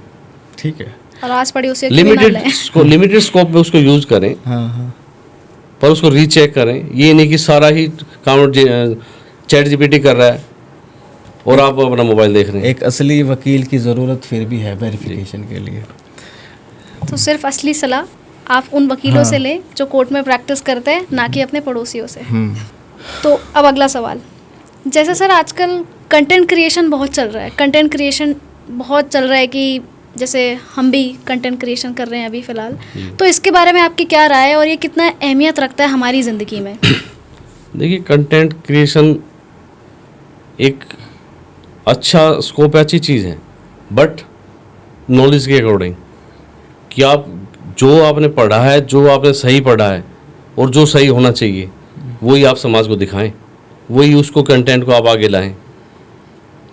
ठीक है, और आज पड़ी उसे लिमिटेड स्कोप में उसको यूज करें, हाँ, पर उसको रीचेक करें। ये नहीं कि सारा ही काम चैट जीपीटी कर रहा है और आप अपना मोबाइल देख रहे हैं। एक असली वकील की ज़रूरत फिर भी है वेरिफिकेशन के लिए। तो सिर्फ असली सलाह आप उन वकीलों से लें जो कोर्ट में प्रैक्टिस करते हैं, ना कि अपने पड़ोसियों से। तो अब अगला सवाल, जैसे सर आजकल कंटेंट क्रिएशन बहुत चल रहा है, कंटेंट क्रिएशन बहुत चल रहा है कि जैसे हम भी कंटेंट क्रिएशन कर रहे हैं अभी फ़िलहाल, तो इसके बारे में आपकी क्या राय है और ये कितना अहमियत रखता है हमारी ज़िंदगी में? देखिए, कंटेंट क्रिएशन एक अच्छा स्कोप है, अच्छी चीज़ है, बट नॉलेज के अकॉर्डिंग, कि आप जो आपने पढ़ा है, जो आपने सही पढ़ा है और जो सही होना चाहिए वही आप समाज को दिखाएं, वही उसको कंटेंट को आप आगे लाएं।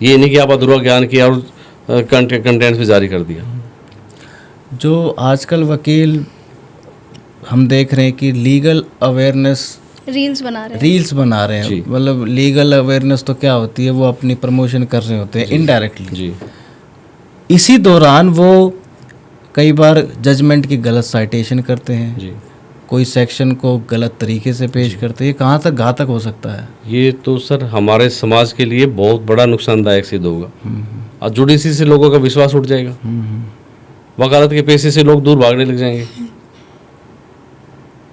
ये नहीं कि आप अधूरा ज्ञान किया और कंटेंट पे जारी कर दिया। जो आजकल वकील हम देख रहे हैं कि लीगल अवेयरनेस रील्स बना रहे हैं, मतलब लीगल अवेयरनेस तो क्या होती है, वो अपनी प्रमोशन कर रहे होते हैं इनडायरेक्टली जी। इसी दौरान वो कई बार जजमेंट की गलत साइटेशन करते हैं जी, कोई सेक्शन को गलत तरीके से पेश करते हैं। ये कहाँ तक घातक हो सकता है? ये तो सर हमारे समाज के लिए बहुत बड़ा नुकसानदायक सिद्ध होगा। और जुडिशरी से लोगों का विश्वास उठ जाएगा, वकालत के पैसे से लोग दूर भागने लग जाएंगे,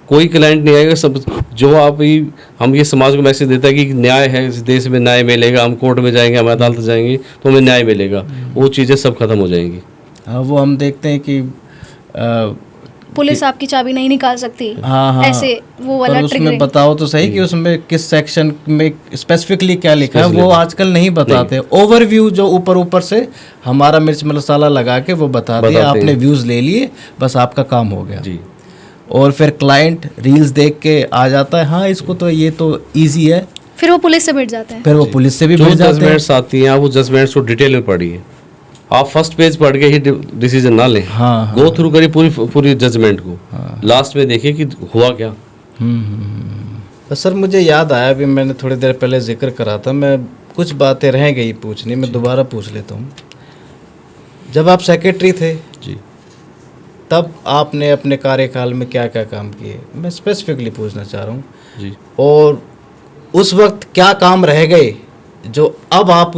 कोई क्लाइंट नहीं आएगा। सब जो हम ये समाज को मैसेज देता है कि न्याय है, इस देश में न्याय मिलेगा, हम कोर्ट में जाएंगे, हम अदालत जाएंगे तो हमें न्याय मिलेगा, वो चीज़ें सब खत्म हो जाएंगी। हाँ, वो हम देखते हैं कि पुलिस आपकी चाबी नहीं निकाल सकती। हाँ, ऐसे वो वाला उसमें बताओ तो सही कि उसमें किस सेक्शन में स्पेसिफिकली क्या लिखा है, वो आजकल नहीं बताते। ओवरव्यू जो ऊपर से हमारा मिर्च मसाला लगा के वो बता दिया, आपने व्यूज़ ले लिए, बस आपका काम हो गया जी। और फिर क्लाइंट रील्स देख के आ जाता है, हाँ इसको तो ये तो ईजी है, फिर वो पुलिस से भिड़ जाते हैं। फिर वो पुलिस से भी भिड़ जाते हैं। जजमेंट्स आती हैं, वो जजमेंट्स को डिटेल में पढ़िए, आप फर्स्ट पेज पढ़ के ही डिसीजन ना लें। हाँ, गो थ्रू करिए पूरी जजमेंट को, लास्ट में देखिए कि हुआ क्या। सर मुझे याद आया, अभी मैंने थोड़ी देर पहले जिक्र करा था, मैं कुछ बातें रह गई पूछनी, मैं दोबारा पूछ लेता हूँ। जब आप सेक्रेटरी थे जी तब आपने अपने कार्यकाल में क्या क्या काम किए, मैं स्पेसिफिकली पूछना चाह रहा हूँ। जी और उस वक्त क्या काम रह गए जो अब आप,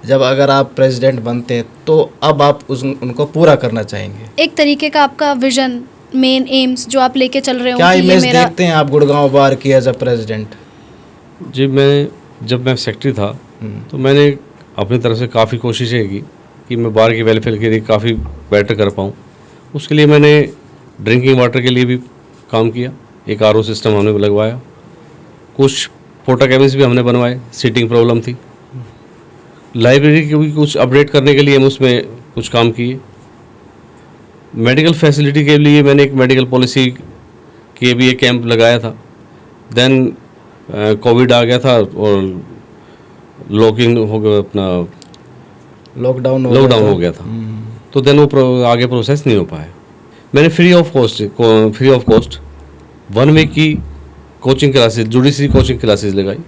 जब अगर आप प्रेसिडेंट बनते हैं तो अब आप उनको पूरा करना चाहेंगे? एक तरीके का आपका विजन, मेन एम्स जो आप लेके चल रहे हो क्या कि ये इमेज मेरा देखते हैं आप गुड़गांव बार की एज अ प्रेसिडेंट? जी जब मैं सेक्रेटरी था तो मैंने अपनी तरफ से काफ़ी कोशिशें की कि मैं बार के वेलफेयर के लिए काफ़ी बेटर कर पाऊँ। उसके लिए मैंने ड्रिंकिंग वाटर के लिए भी काम किया, एक आरओ सिस्टम हमने लगवाया, कुछ पोटा केबिन्स भी हमने बनवाए, सीटिंग प्रॉब्लम थी। लाइब्रेरी की भी कुछ अपडेट करने के लिए हम उसमें कुछ काम किए। मेडिकल फैसिलिटी के लिए मैंने एक मेडिकल पॉलिसी के भी एक कैंप लगाया था। देन कोविड आ गया था और लॉकिंग हो गया, अपना लॉकडाउन लॉकडाउन हो गया था, तो देन वो आगे प्रोसेस नहीं हो पाया। मैंने फ्री ऑफ कॉस्ट 1 वीक की coaching classes, judiciary coaching classes लगाई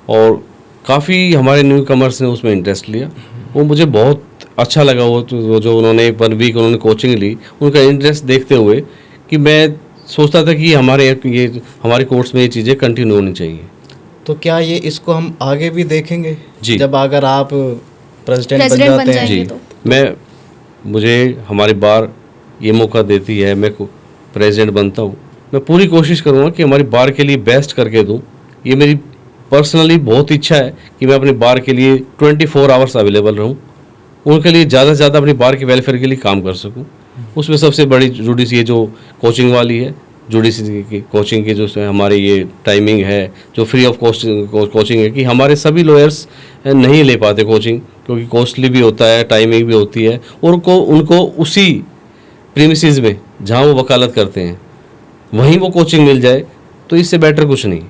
और काफ़ी हमारे न्यू कमर्स ने उसमें इंटरेस्ट लिया। वो मुझे बहुत अच्छा लगा, वो जो उन्होंने 1 वीक उन्होंने कोचिंग ली, उनका इंटरेस्ट देखते हुए कि मैं सोचता था कि हमारे कोर्स में ये चीज़ें कंटिन्यू होनी चाहिए। तो क्या ये इसको हम आगे भी देखेंगे जी। जब अगर आप प्रेसिडेंट बन प्रेसिडेंट बन जाते हैं? जाएंगे जी, तो मुझे हमारी बार ये मौका देती है, मैं प्रेसिडेंट बनता हूँ, मैं पूरी कोशिश करूँगा कि हमारी बार के लिए बेस्ट करके दूँ। ये मेरी पर्सनली बहुत इच्छा है कि मैं अपनी बार के लिए 24 आवर्स अवेलेबल रहूँ, उनके लिए ज़्यादा से ज़्यादा अपनी बार के वेलफेयर के लिए काम कर सकूँ। उसमें सबसे बड़ी जुडिशरी ये जो कोचिंग वाली है, जुडिशरी की कोचिंग की जो हमारी ये टाइमिंग है, जो फ्री ऑफ कॉस्ट कोचिंग है, कि हमारे सभी लॉयर्स नहीं ले पाते कोचिंग, क्योंकि कॉस्टली भी होता है, टाइमिंग भी होती है, और उनको उसी प्रीमिसेस में जहाँ वो वकालत करते हैं वहीं वो कोचिंग मिल जाए तो इससे बेटर कुछ नहीं।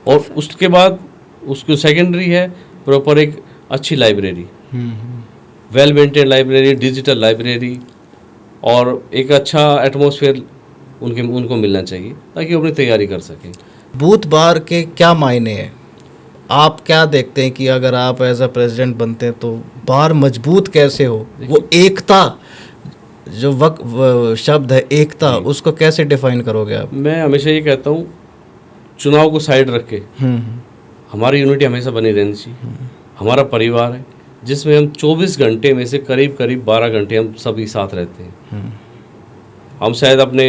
और उसके बाद उसको सेकेंडरी है प्रॉपर एक अच्छी library, well maintain library, digital library, और एक अच्छा एटमॉस्फेयर उनको मिलना चाहिए ताकि वो अपनी तैयारी कर सकें। बूथ बार के क्या मायने हैं? आप क्या देखते हैं कि अगर आप एज अ प्रेसिडेंट बनते हैं तो बार मजबूत कैसे हो? वो एकता जो वो शब्द है एकता, उसको कैसे डिफाइन करोगे आप? मैं हमेशा ये कहता हूँ, चुनाव को साइड रख के हमारी यूनिटी हमेशा बनी रहनी चाहिए। हमारा परिवार है जिसमें हम 24 घंटे में से करीब 12 घंटे हम सभी साथ रहते हैं। हम शायद अपने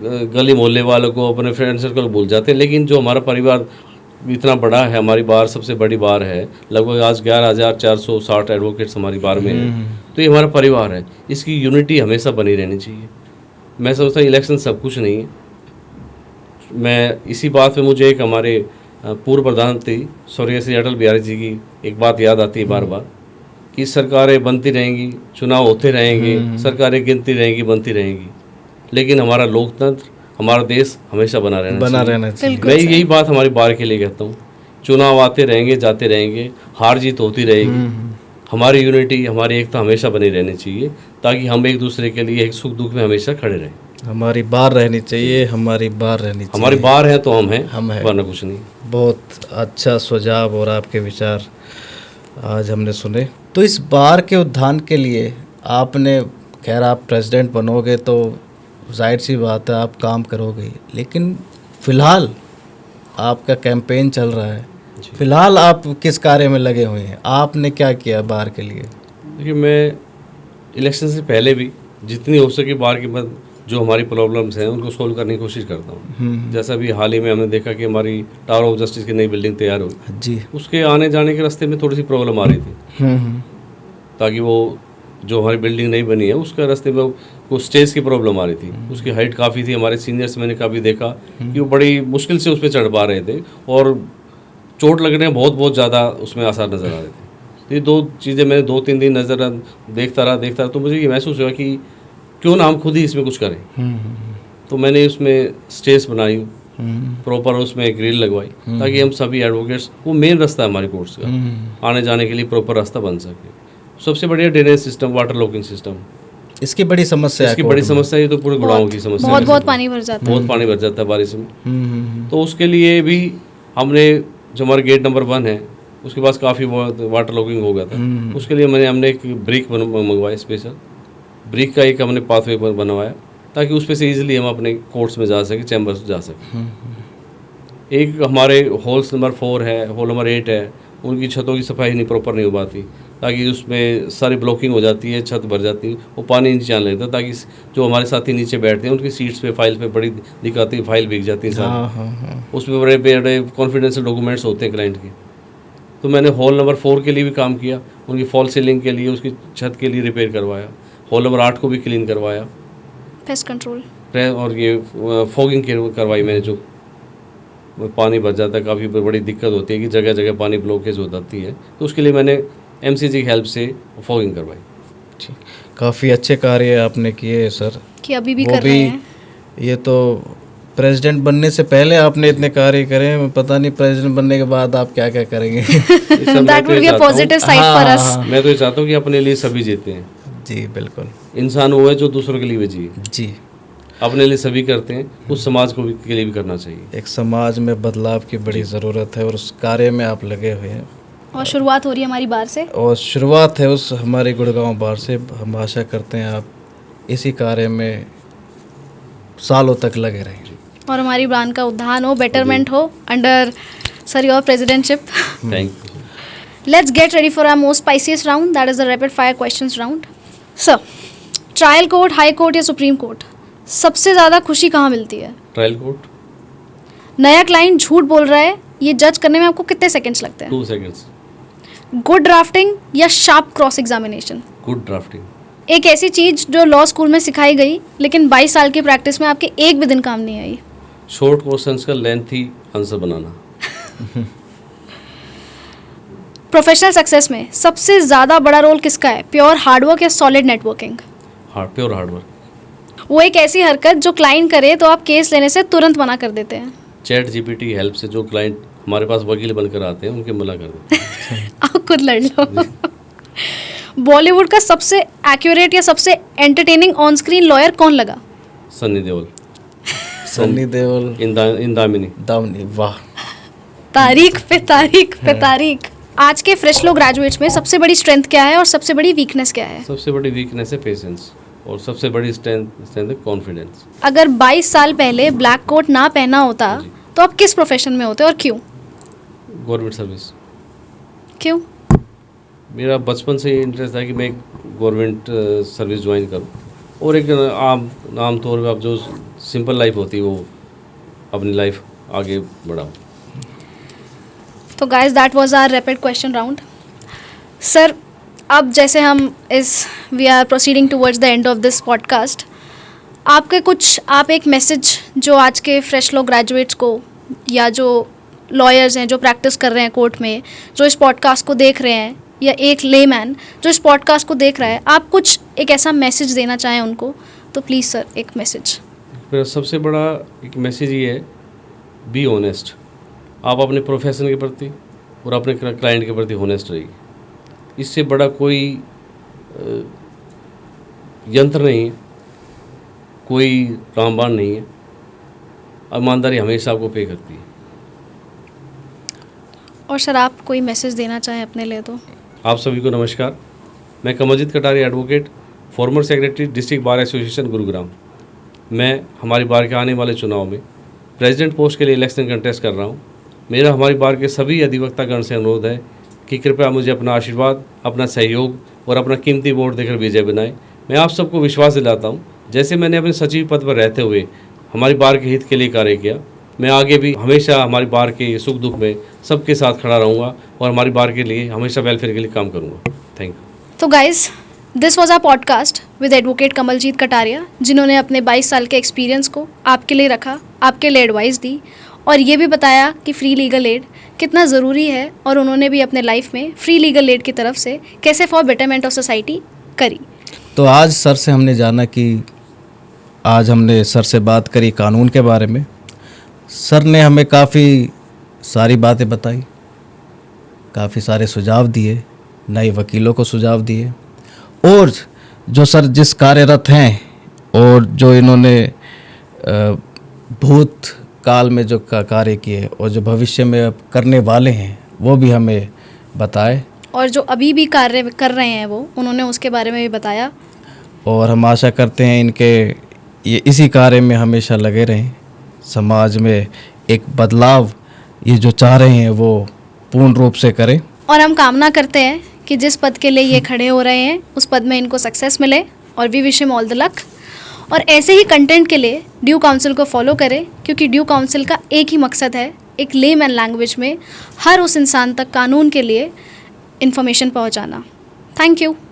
गली मोहल्ले वालों को, अपने फ्रेंड सर्कल भूल जाते हैं, लेकिन जो हमारा परिवार इतना बड़ा है, हमारी बार सबसे बड़ी बार है, लगभग आज 11,460 एडवोकेट्स हमारी बार में हैं, तो ये हमारा परिवार है, इसकी यूनिटी हमेशा बनी रहनी चाहिए। मैं समझता हूँ इलेक्शन सब कुछ नहीं है। मैं इसी बात पे मुझे एक हमारे पूर्व प्रधानमंत्री स्वर्गीय श्री अटल बिहारी जी की एक बात याद आती है बार बार, कि सरकारें बनती रहेंगी, चुनाव होते रहेंगे, सरकारें गिनती रहेंगी, बनती रहेंगी, लेकिन हमारा लोकतंत्र, हमारा देश हमेशा बना रहना चाहिए। मैं यही बात हमारी बार के लिए कहता हूँ। चुनाव आते रहेंगे, जाते रहेंगे, हार जीत होती रहेगी, हमारी यूनिटी, हमारी एकता हमेशा बनी रहनी चाहिए, ताकि हम एक दूसरे के लिए एक सुख दुख में हमेशा खड़े रहें। हमारी बार रहनी चाहिए, हमारी बार रहनी चाहिए। हमारी बार है तो हम हैं, वरना कुछ नहीं। बहुत अच्छा सुझाव और आपके विचार आज हमने सुने। तो इस बार के उत्थान के लिए आपने, खैर आप प्रेसिडेंट बनोगे तो जाहिर सी बात है आप काम करोगे, लेकिन फ़िलहाल आपका कैंपेन चल रहा है, फ़िलहाल आप किस कार्य में लगे हुए हैं? आपने क्या किया बार के लिए? देखिए, मैं इलेक्शन से पहले भी जितनी हो सके बार के बाद जो हमारी प्रॉब्लम्स हैं उनको सोल्व करने की कोशिश करता हूँ। जैसा भी हाल ही में हमने देखा कि हमारी टावर ऑफ जस्टिस की नई बिल्डिंग तैयार हुई जी, उसके आने जाने के रास्ते में थोड़ी सी प्रॉब्लम आ रही थी, ताकि वो जो हमारी बिल्डिंग नहीं बनी है उसके रास्ते में वो स्टेज की प्रॉब्लम आ रही थी। उसकी हाइट काफ़ी थी, हमारे सीनियर्स मैंने काफ़ी देखा कि वो बड़ी मुश्किल से उस पर चढ़ पा रहे थे और चोट लगने बहुत ज़्यादा उसमें आसार नज़र आ रहे थे। ये दो चीज़ें मैंने 2-3 दिन नज़र देखता रहा, तो मुझे ये महसूस हुआ कि क्यों ना हम खुद ही इसमें कुछ करें। तो मैंने उसमें स्टेज बनाई, प्रॉपर उसमें ग्रिल लगवाई, ताकि हम सभी एडवोकेट्स, वो मेन रास्ता है हमारे कोर्ट्स का, आने जाने के लिए प्रॉपर रास्ता बन सके। सबसे बढ़िया drainage system, water locking system, इसकी बड़ी समस्या है इसकी कोर्ट बड़ी में। समस्या ये तो पूरे गुड़गांव की समस्या है बहुत वैसे बहुत तो। पानी भर जाता है। बहुत पानी भर जाता है बारिश में। हम्म। तो उसके लिए भी हमने जो हमारा गेट नंबर 1 है उसके पास काफ़ी वाटर लॉगिंग हो गया था। उसके लिए हमने एक ब्रिक मंगवाया स्पेशल। ब्रिक का एक हमने पाथवे बनवाया ताकि उस पे से इजीली हम अपने कोर्ट्स में जा सकें, चैम्बर्स जा सकें। एक हमारे हॉल्स नंबर 4 है, हॉल नंबर 8 है, उनकी छतों की सफाई नहीं प्रॉपर नहीं हो पाती ताकि उसमें सारी ब्लॉकिंग हो जाती है, छत भर जाती है, वो पानी नीचे आने लगता है ताकि जो हमारे साथी नीचे बैठते हैं उनकी सीट्स पे फाइल पे बड़ी दिक्कत आती है, फाइल भीग जाती है सारी। हाँ। उसमें बड़े बड़े कॉन्फिडेंशियल डॉक्यूमेंट्स होते हैं क्लाइंट के। तो मैंने हॉल नंबर 4 के लिए भी काम किया, उनकी फॉल सीलिंग के लिए, उसकी छत के लिए रिपेयर करवाया। हॉल नंबर 8 को भी क्लीन करवाया पेस्ट कंट्रोल। और ये फॉगिंग करवाई मैंने। जो पानी भर जाता है, काफ़ी बड़ी दिक्कत होती है कि जगह जगह पानी ब्लॉकेज हो जाती है, तो उसके लिए मैंने MCG की हेल्प से फॉगिंग करवाई। काफ़ी अच्छे कार्य आपने किए सर। कि अभी भी वो कर रहे हैं। ये तो प्रेसिडेंट बनने से पहले आपने इतने कार्य करे, पता नहीं प्रेसिडेंट बनने के बाद आप क्या क्या करेंगे। That would be a positive side for us. मैं तो ये चाहता हूँ कि अपने लिए सभी जीते हैं। जी बिल्कुल। इंसान वो है जो दूसरों के लिए भी जिए। जी, अपने लिए सभी करते हैं, उस समाज को भी के लिए भी करना चाहिए। एक समाज में बदलाव की बड़ी ज़रूरत है और उस कार्य में आप लगे हुए हैं। और शुरुआत हो रही है हमारी बार से। और शुरुआत है उस हमारे गुड़गांव बार से। हम आशा करते हैं आप इसी कार्य में सालों तक लगे रहें। और हमारी ब्रांड का उद्धार हो, बेटरमेंट हो under sir your presidentship. Thank you. Let's get ready for our most spiciest round, that is the rapid fire questions round. Sir, trial court, high court या सुप्रीम कोर्ट, सबसे ज़्यादा खुशी कहाँ मिलती है? Trial court. नया क्लाइंट झूठ बोल रहा है, ये जज करने में आपको कितने सेकंड्स लगते हैं? 2 सेकेंड्स। गुड ड्राफ्टिंग या sharp cross examination? Good drafting. एक ऐसी चीज़ जो लॉ स्कूल में सिखाई गई लेकिन 22 साल की प्रैक्टिस में आपके एक भी दिन काम नहीं आई? शॉर्ट क्वेश्चंस का लेंथी आंसर बनाना। प्रोफेशनल सक्सेस में सबसे ज़्यादा बड़ा रोल किसका है? प्योर हार्डवर्क या सॉलिड नेटवर्किंग? Pure hard work. वो एक ऐसी हरकत जो क्लाइंट करे तो आप केस लेने से तुरंत मना कर देते हैं? चैट GPT हेल्प से जो क्लाइंट हमारे पास वकील बनकर आते हैं उनके मना कर देते हैं। आप खुद लड़ लो। बॉलीवुड का सबसे एक्यूरेट या सबसे एंटरटेनिंग ऑन स्क्रीन लॉयर कौन लगा? सन्नी देओल। सन्नी देओल। इंदामिनी। दामिनी, वाह। तारीख पे तारीख पे तारीख। आज के फ्रेश लो ग्रेजुएट्स में सबसे बड़ी स्ट्रेंथ क्या है और सबसे बड़ी वीकनेस क्या है? सबसे बड़ी वीकनेस है पेशेंस और सबसे बड़ी स्ट्रेंथ है कॉन्फिडेंस। अगर 22 साल पहले ब्लैक कोट ना पहना होता तो आप किस प्रोफेशन में होते और क्यों? Government service. क्यों? मेरा बचपन से ही इंटरेस्ट था कि मैं गवर्नमेंट सर्विस ज्वाइन करूं और एक आम तौर पर अब जो सिंपल लाइफ होती है वो अपनी लाइफ आगे बढ़ाऊं। तो guys that was our rapid question round. Sir, अब जैसे हम we are proceeding towards the end of this podcast, आप एक मैसेज जो आज के फ्रेश लो ग्रेजुएट्स को या जो लॉयर्स हैं जो प्रैक्टिस कर रहे हैं कोर्ट में, जो इस पॉडकास्ट को देख रहे हैं, या एक लेमैन जो इस पॉडकास्ट को देख रहा है, आप कुछ एक ऐसा मैसेज देना चाहें उनको तो प्लीज़ सर एक मैसेज। मेरा सबसे बड़ा एक मैसेज ये है, बी ऑनेस्ट। आप अपने प्रोफेशन के प्रति और अपने क्लाइंट के प्रति ऑनेस्ट रहिए। इससे बड़ा कोई यंत्र नहीं है, कोई रामबाण नहीं है। ईमानदारी हमेशा आपको पे करती है। और सर आप कोई मैसेज देना चाहें अपने लिए तो? आप सभी को नमस्कार। मैं Kamaljeet Kataria advocate, former secretary district bar association Gurugram. मैं हमारी बार के आने वाले चुनाव में प्रेसिडेंट पोस्ट के लिए इलेक्शन कंटेस्ट कर रहा हूं। मेरा हमारी बार के सभी अधिवक्तागण से अनुरोध है कि कृपया मुझे अपना आशीर्वाद, अपना सहयोग और अपना कीमती वोट देकर विजय बनाएं। मैं आप सबको विश्वास दिलाता हूं, जैसे मैंने अपने सचिव पद पर रहते हुए हमारी बार के हित के लिए कार्य किया, मैं आगे भी हमेशा हमारी बार के सुख दुख में सबके साथ खड़ा रहूँगा और हमारी बार के लिए हमेशा वेलफेयर के लिए काम करूँगा। Thank you. तो guys, this was our podcast with advocate Kamaljeet Kataria, जिन्होंने अपने 22 साल के एक्सपीरियंस को आपके लिए रखा, आपके लिए एडवाइस दी और ये भी बताया कि फ्री लीगल एड कितना ज़रूरी है, और उन्होंने भी अपने लाइफ में फ्री लीगल एड की तरफ से कैसे फॉर बेटरमेंट ऑफ सोसाइटी करी। तो आज सर से हमने जाना कि आज हमने सर से बात करी कानून के बारे में। सर ने हमें काफ़ी सारी बातें बताई, काफ़ी सारे सुझाव दिए, नए वकीलों को सुझाव दिए, और जो सर जिस कार्यरत हैं और जो इन्होंने भूत काल में जो कार्य किए और जो भविष्य में अब करने वाले हैं वो भी हमें बताए, और जो अभी भी कार्य कर रहे हैं वो उन्होंने उसके बारे में भी बताया। और हम आशा करते हैं इनके ये इसी कार्य में हमेशा लगे रहें, समाज में एक बदलाव ये जो चाह रहे हैं वो पूर्ण रूप से करें। और हम कामना करते हैं कि जिस पद के लिए ये खड़े हो रहे हैं उस पद में इनको सक्सेस मिले, और we wish him all the luck. और ऐसे ही कंटेंट के लिए ड्यू काउंसिल को फॉलो करें, क्योंकि ड्यू काउंसिल का एक ही मकसद है, एक लेमैन लैंग्वेज में हर उस इंसान तक कानून के लिए इन्फॉर्मेशन पहुंचाना। Thank you.